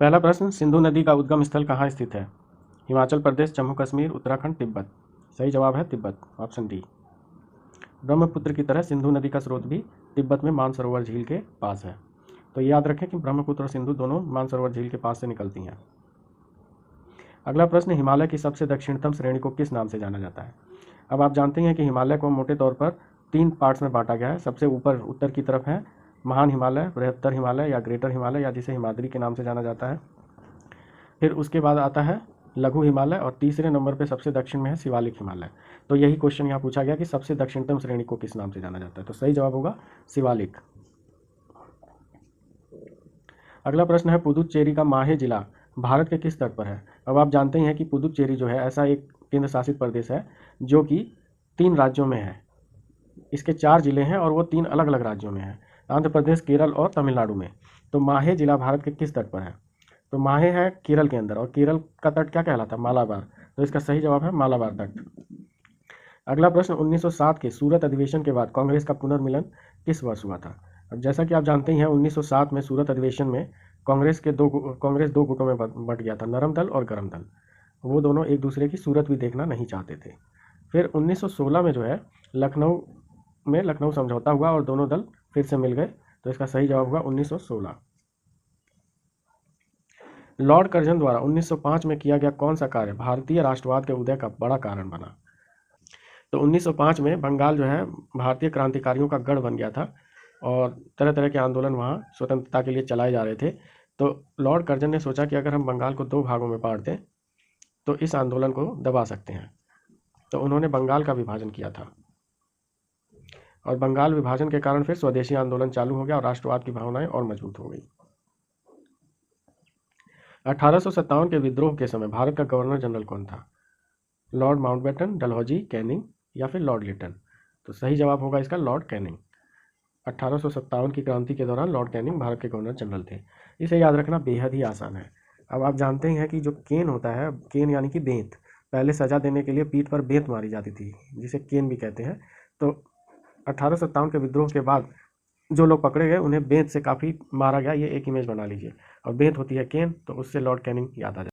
पहला प्रश्न, सिंधु नदी का उद्गम स्थल कहाँ स्थित है? हिमाचल प्रदेश, जम्मू कश्मीर, उत्तराखंड, तिब्बत। सही जवाब है तिब्बत, ऑप्शन डी। ब्रह्मपुत्र की तरह सिंधु नदी का स्रोत भी तिब्बत में मानसरोवर झील के पास है। तो याद रखें कि ब्रह्मपुत्र और सिंधु दोनों मानसरोवर झील के पास से निकलती हैं। अगला प्रश्न, हिमालय की सबसे दक्षिणतम श्रेणी को किस नाम से जाना जाता है? अब आप जानते हैं कि हिमालय को मोटे तौर पर 3 पार्ट्स में बांटा गया है। सबसे ऊपर उत्तर की तरफ है महान हिमालय, बृहत्तर हिमालय या ग्रेटर हिमालय, या जिसे हिमाद्री के नाम से जाना जाता है। फिर उसके बाद आता है लघु हिमालय, और तीसरे नंबर पे सबसे दक्षिण में है शिवालिक हिमालय। तो यही क्वेश्चन यहाँ पूछा गया कि सबसे दक्षिणतम श्रेणी को किस नाम से जाना जाता है। तो सही जवाब होगा शिवालिक। अगला प्रश्न है, पुदुचेरी का माहे जिला भारत के किस तट पर है? अब आप जानते हैं कि पुदुचेरी जो है ऐसा एक केंद्र शासित प्रदेश है जो कि 3 राज्यों में है। इसके 4 जिले हैं और वो 3 अलग अलग राज्यों में है, आंध्र प्रदेश, केरल और तमिलनाडु में। तो माहे जिला भारत के किस तट पर है? तो माहे है केरल के अंदर, और केरल का तट क्या कहलाता है? मालाबार। तो इसका सही जवाब है मालाबार तट। अगला प्रश्न, 1907 के सूरत अधिवेशन के बाद कांग्रेस का पुनर्मिलन किस वर्ष हुआ था? अब जैसा कि आप जानते ही हैं, 1907 में सूरत अधिवेशन में कांग्रेस 2 गुटों में बट गया था, नरम दल और गरम दल। वो दोनों एक दूसरे की सूरत भी देखना नहीं चाहते थे। फिर 1916 में जो है लखनऊ में लखनऊ समझौता हुआ और दोनों दल फिर से मिल गए। तो इसका सही जवाब हुआ 1916। लॉर्ड कर्जन द्वारा 1905 में किया गया कौन सा कार्य भारतीय राष्ट्रवाद के उदय का बड़ा कारण बना? तो 1905 में बंगाल जो है भारतीय क्रांतिकारियों का गढ़ बन गया था और तरह तरह के आंदोलन वहाँ स्वतंत्रता के लिए चलाए जा रहे थे। तो लॉर्ड कर्जन ने सोचा कि अगर हम बंगाल को 2 भागों में बांट दें तो इस आंदोलन को दबा सकते हैं। तो उन्होंने बंगाल का विभाजन किया था, और बंगाल विभाजन के कारण फिर स्वदेशी आंदोलन चालू हो गया और राष्ट्रवाद की भावनाएं और मजबूत हो गई। 1857 के विद्रोह के समय भारत का गवर्नर जनरल कौन था? लॉर्ड माउंटबेटन, डलहौजी, कैनिंग या फिर लॉर्ड लिटन? तो सही जवाब होगा इसका लॉर्ड कैनिंग। 1857 की क्रांति के दौरान लॉर्ड कैनिंग भारत के गवर्नर जनरल थे। इसे याद रखना बेहद ही आसान है। अब आप जानते हैं कि जो केन होता है, केन यानी कि बेंत, पहले सजा देने के लिए पीठ पर बेंत मारी जाती थी, जिसे केन भी कहते हैं। तो 1857 के विद्रोह के बाद जो लोग पकड़े गए उन्हें बेंत से काफ़ी मारा गया। ये एक इमेज बना लीजिए, और बेंत होती है केन, तो उससे लॉर्ड कैनिंग याद आ जाए।